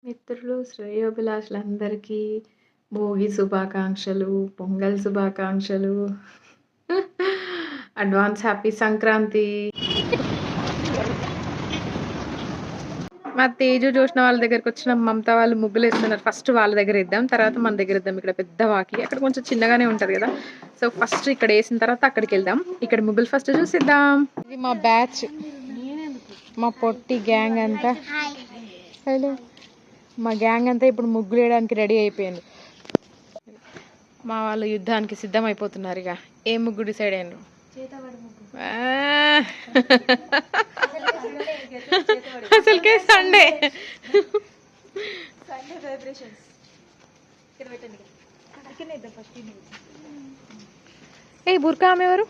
మిత్రులు, శ్రేయోభిలాషులందరికీ భోగి శుభాకాంక్షలు, పొంగల్ శుభాకాంక్షలు. Advance happy Sankranti. మా తేజు చూసిన వాళ్ళ దగ్గరకు వచ్చిన మమత వాళ్ళు ముగ్గులు వేస్తున్నారు. ఫస్ట్ వాళ్ళ దగ్గర ఇద్దాం, తర్వాత మన దగ్గర ఇద్దాం. ఇక్కడ పెద్ద వాకి, అక్కడ కొంచెం చిన్నగానే ఉంటది కదా. సో ఫస్ట్ ఇక్కడ వేసిన తర్వాత అక్కడికి వెళ్దాం. ఇక్కడ ముగ్గులు ఫస్ట్ చూసిద్దాం. ఇది మా బ్యాచ్, మా పొట్టి గ్యాంగ్ అంతా. హలో, మా గ్యాంగ్ అంతా ఇప్పుడు ముగ్గులు వేయడానికి రెడీ అయిపోయింది. మా వాళ్ళు యుద్ధానికి సిద్ధం అయిపోతున్నారు. ఇక ఏ ముగ్గు డిసైడ్ అయినారు? అసలుకే సండే ఏ బుర్కా ఆమె ఎవరు?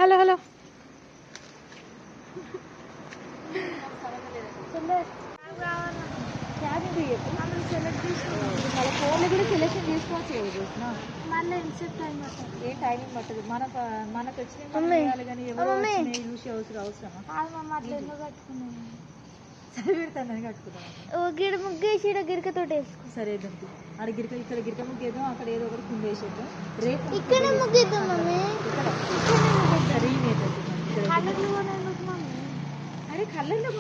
Hello hello. ఫోన్లో కూడా సెలెక్షన్ చేసుకోవచ్చు. ఏ టైమింగ్ పట్టదు. మనకు వచ్చిన కానీ ఎవరు చూసి అవసరమా? సరే పెడతాను కట్టుకుంటాం. గిడ ముగ్గేసి గిరికతో సరే దంపి ఆడ గిరిక, ఇక్కడ గిరిక ముగ్గేద్దాం, అక్కడ ఏదో ఒకటి కుందేసేద్దాం. రేపు ఇక్కడ ముగ్గేద్దాం మమ్మీ. అరే కళ్ళల్లో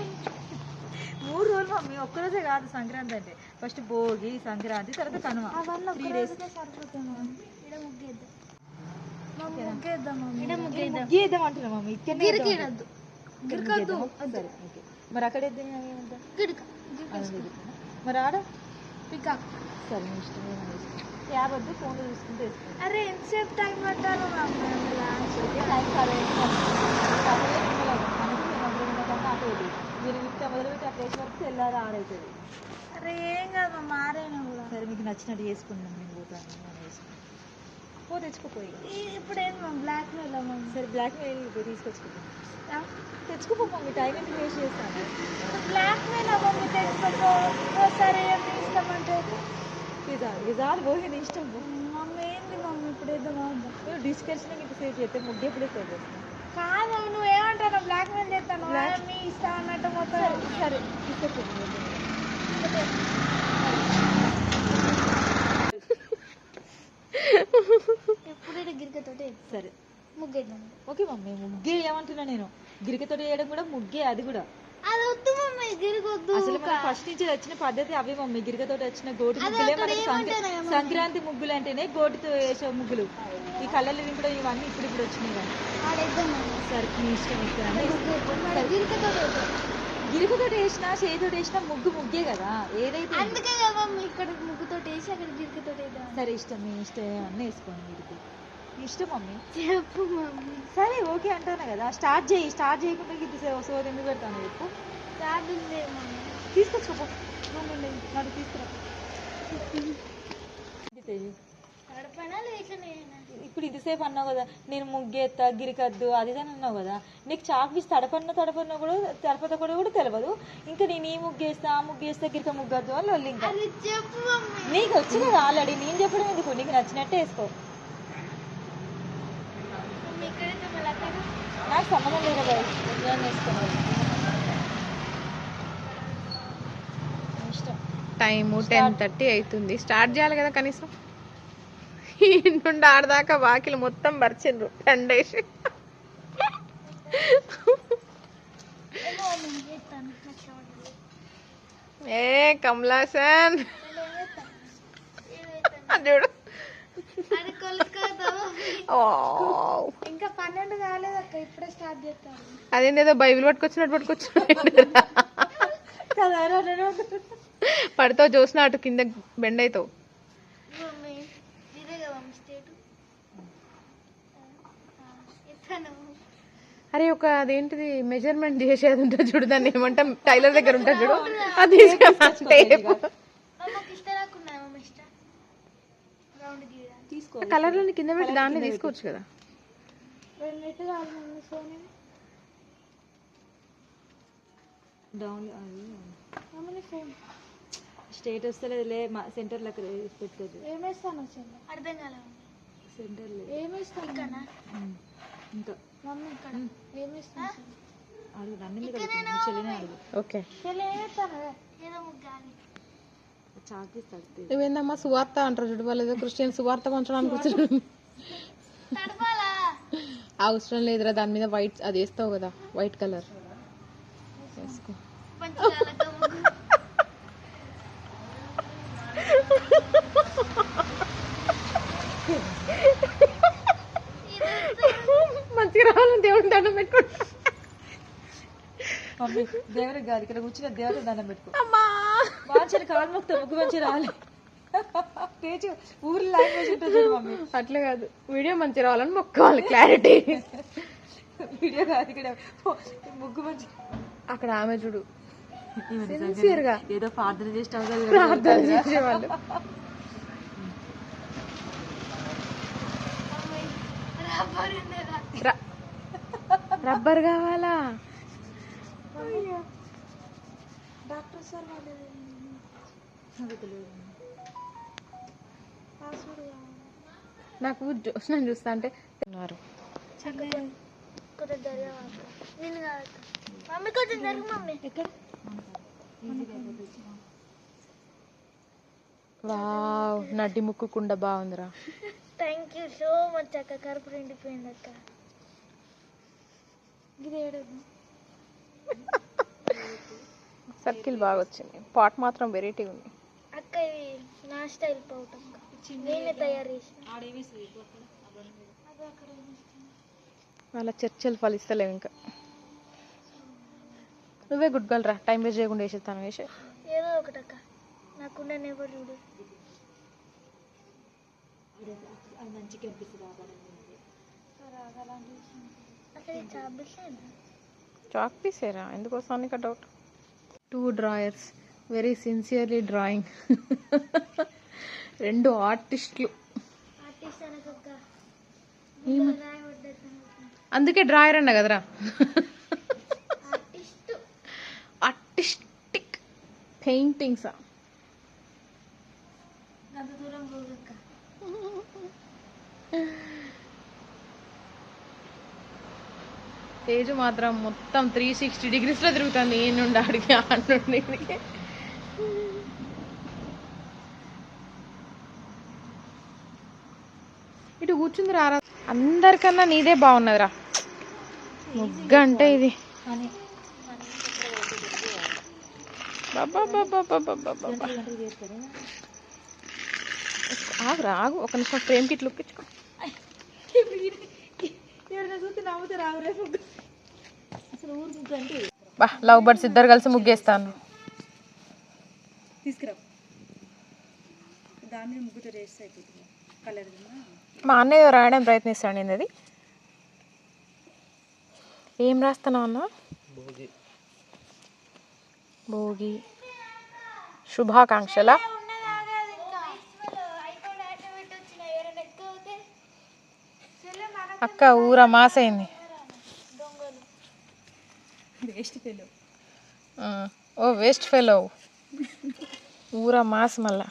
3 రోజులు మమ్మీ, ఒక్కరోజే కాదు సంక్రాంతి అంటే. ఫస్ట్ భోగి, సంక్రాంతి, తర్వాత కనుమ, 3 days. ముగ్గేద్దాం అంటున్నా మమ్మీ. మరి అక్కడ మరి ఆడ పికాక్. సరే ఇష్టం, క్యాబ్ వద్దు, ఫోన్లో చూసుకుంటే వేసుకోండి. అరే ఎంతసేపు టైం పట్టాలి టైం కాదు మీరు ఇంత మొదలుపెట్టి ఆ ప్లేస్ వరకు తెల్లారి ఆడవుతుంది. అరే ఏం కాదు మారేనా కూడా. సరే మీకు నచ్చినట్టు చేసుకుందాం. నేను పోతాను, పో తెచ్చుకోపోయి. ఇప్పుడు ఏం బ్లాక్ మెయిల్ మమ్మీ. సరే బ్లాక్ మెయిల్ తీసుకొచ్చుకుంటాం. తెచ్చుకోపో మమ్మీ, టైం ఎంత వేస్ట్ చేస్తాను. బ్లాక్ మెయిల్ మమ్మీ తెచ్చుకోపో. సరే తీసుకోమంటే విజాలు పోయి నీ ఇష్టం. మమ్మీ ఏంది మమ్మీ ఇప్పుడు ఏదో డిస్కషన్ ఇంత సేవ్ చేస్తే ముగ్గు ఎప్పుడే సేవ్ చేస్తాను. కాదు నువ్వేమంటావు? బ్లాక్ మెయిల్ చేస్తాను మీ ఇష్టం అన్నట్టు మొత్తం. సరే తీసుకొచ్చి ఎప్పుడైనా గిరికతోటి సరే ముగ్గేద్దాం. ఓకే మమ్మీ, ముగ్గే ఏమంటున్నా నేను. గిరికతో వేయడం కూడా ముగ్గే, అది కూడా. అది వద్దు మమ్మీ, గిరికొద్దు. అసలు మనకి ఫస్ట్ నుంచి వచ్చిన పద్ధతి అవే మమ్మీ. గిరికతో వచ్చిన గోటి ముగ్గులే మనకి సంక్రాంతి ముగ్గులు అంటేనే గోటితో వేసే ముగ్గులు. ఈ కళ్ళలు కూడా ఇవన్నీ ఇప్పుడు వచ్చినాయి కానీ. సరే నీ ఇష్టం. గిరికతో వేసినా చేతితో వేసినా ముగ్గే కదా, ఏదైతే. అందుకే కదా ఇక్కడ ముగ్గుతో వేసి అక్కడ గిరికతో. సరే ఇష్టం, మీ ఇష్టం ఏమన్నా వేసుకోండి. గిరికి ఇష్టం మమ్మీ. చెప్పు మమ్మీ. సరే ఓకే అంటాను కదా. స్టార్ట్ చేయకుండా ఇది సోది ఎందుకు పెడతాను చెప్పు. తీసుకొచ్చుకోపో, నాకు తీసుకురా. ఇప్పుడు ఇంతసేపు అన్నావు కదా నేను ముగ్గేస్తా, గిరికద్దు అది అని అన్నావు కదా. నీకు చాక్ పీస్ తడపన్నా కూడా తెలియదు. ఇంకా నేను ఈ ముగ్గేస్తా, ఆ ముగ్గేస్తా, గిరిక ముగ్గద్దు అని వాళ్ళు. ఇంకా నీకు వచ్చి కదా ఆల్రెడీ. నేను చెప్పడం ఎందుకు, నీకు నచ్చినట్టే వేసుకో. నాకు సంబంధం లేదు కదా, నేను వేసుకోవాలి. ఇష్టం. టైము 10:30 అవుతుంది. స్టార్ట్ చేయాలి కదా కనీసం. నుండి ఆడదాకా వాకిలు మొత్తం పరిచిండ్రు ఎండేసి. ఏ కమలాసన్ చూడు. ఇంకా 12 కాలేదు అక్క, ఇప్పుడే స్టార్ట్ చేస్తాను. అదేందేదో బైబిల్ పట్టుకొచ్చినట్టు పడితో చూసిన అటు కింద బెండ్ అవుతావు. అరే ఒక అదేంటిది మెజర్మెంట్ చేసేది ఉంటుంది చూడు, దాన్ని ఏమంటాం, టైలర్ దగ్గర ఉంటుంది చూడు, అది కలర్లని కింద పెట్టి దాన్ని తీసుకోవచ్చు కదా. స్టేట్ వస్తలేదులే, సెంటర్ లెక్క పెట్టుకోదు. ఏమేస్తాను అర్థం కాలేదు. సెంటర్ ఏమేస్తాను ఇంకా మమ్మీ ఇక్కడ ఏమేస్తాను అడుగు, అన్ని చెల్లినే అడుగు. ఓకే ఏదో ముగ్గాలి. చాక్ పీస్ తడితే నువ్వేందమ్మా సువార్త అంటారు చూడు, వాళ్ళు ఏదో క్రిస్టియన్ సువార్త పంచడానికి కూర్చున్నాడు. అవసరం లేదురా, దాని మీద వైట్ అది వేస్తావు కదా, వైట్ కలర్ వేసుకో. మంచిగా రావాలని దేవుడికి దండం పెట్టుకుంటా. మమ్మీ దేవుడికి కాదు, ఇక్కడ కూర్చున్న దేవుడికి దండం పెట్టుకో. అమ్మా మంచిగా కాలు మొక్తా ముగ్గు మంచిగా రావాలి. పేజు ఊర్లో లాంగ్వేజ్ ఉంటుంది చూడు మమ్మీ. అట్లా కాదు, వీడియో మంచిగా రావాలని మొక్కాలి, క్లారిటీ. వీడియో కాదు, ఇక్కడ ముగ్గు మంచి. అక్కడ ఆమె చూడు సిన్సియర్ గా ఏదో ప్రార్థన చేసిన ప్రార్థన చేసేవాళ్ళు. రబ్బర్ కావాలా? డాక్టర్ సార్ నాకు జోష్న చూస్తా అంటే ఉన్నారు. వావ్, నడ్డి ముక్కు కుండ బాగుందిరా. థ్యాంక్ యూ సో మచ్ అక్క. కరుపు నిండిపోయింది అక్క. సర్కిల్ బాగా వచ్చింది, పాట్ మాత్రం వెరైటీ ఉంది. అక్క ఇవి నా స్టైల్ పౌట్ అక్క, నేనే తయారు చేసిన. వాళ్ళ చర్చలు ఫలిస్తలేవు ఇంకా. నువ్వే గుడ్ గర్ల్ రా, టైం వేస్ట్ చేయకుండా వేసేస్తాను. వేసే ఏదో ఒకటి అక్క, నాకుండా ఎవరు చూడు. అక్కడ చాబిస్తాను. చాక్ పీసేరా, ఎందుకోసం నీకు doubt. 2 drawers, very sincerely drawing. 2 ఆర్టిస్టులు. ఆర్టిస్ట్ అనకక్క, అందుకే డ్రాయర్ అన్న కదరా. ఆర్టిస్ట్. Artistic paintings. అంత దూరం పోగక్క. తేజు మాత్రం మొత్తం 360 degrees లో తిరుగుతుంది, ఈ నుండి ఆడికి ఆ నుండి ఈడికి. ఇటు కూర్చుంది రారా. అందరికన్నా నీదే బాగున్నదిరా ముగ్గు అంటే ఇది. ఆగు రాగు, ఒక నిమిషం ఫ్రేమ్ కిట్ లుక్ ఇచ్చుకో. అసలు ఊరు ముగ్గు అంటే బా, లవ్ బర్డ్స్ ఇద్దరు కలిసి ముగ్గేస్తాను. తీసుకురా, దాని మీద ముగ్గుతో రేస్ అయిపోతుంది కలర్. మా అన్నయ్య రాయడం ప్రయత్నిస్తాను. నేను అది ఏం రాస్తున్నావు అన్న? భోగి శుభాకాంక్షల. అక్క ఊర మాసైంది. ఓ వేస్ట్ ఫెలో, ఊర మాస్ మళ్ళా.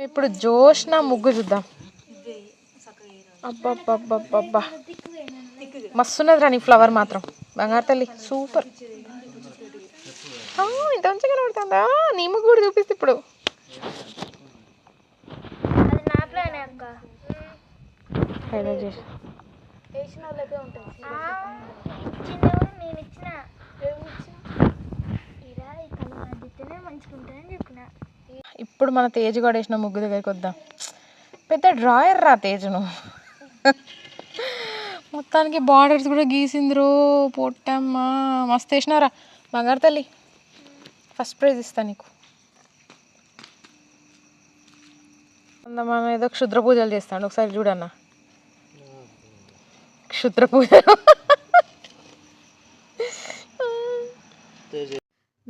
ఇప్పుడు జోష్న ముగ్గు చూద్దాం. అబ్బబ్బబ్బబ్బబ్బా, మస్తున్నది రా నీ ఫ్లవర్ మాత్రం. బంగారు తల్లి సూపర్. ఇంత మంచిగా కనబడుతుందా? నీ ముగ్గు కూడా చూపిస్తే ఇప్పుడు. అది నా ప్లాన్ అక్క. హైలైట్ చేసి వేసిన వాళ్ళకే ఉంటుంది. ఇచ్చిందేమో నేను ఇచ్చిన. ఇలా ఈ కలర్ అద్దితేనే మంచిగా ఉంటుందని చెప్పిన. ఇప్పుడు మన తేజ్ కూడా వేసిన ముగ్గు దగ్గరికి వద్దాం. పెద్ద డ్రాయర్ రా తేజును. మొత్తానికి బార్డర్స్ కూడా గీసిందిరో పొట్టమ్మా, మస్తు వేసినారా. బంగారు తల్లి ఫస్ట్ ప్రైజ్ ఇస్తా నీకు. మన ఏదో క్షుద్ర పూజలు చేస్తాడు, ఒకసారి చూడన్న. క్షుద్ర పూజ.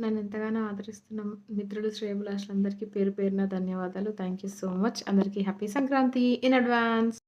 నన్ను ఎంతగానో ఆదరిస్తున్న మిత్రులు శ్రేయభిలాషులందరికీ పేరు పేరున ధన్యవాదాలు. Thank you so much. అందరికీ హ్యాపీ సంక్రాంతి ఇన్ అడ్వాన్స్.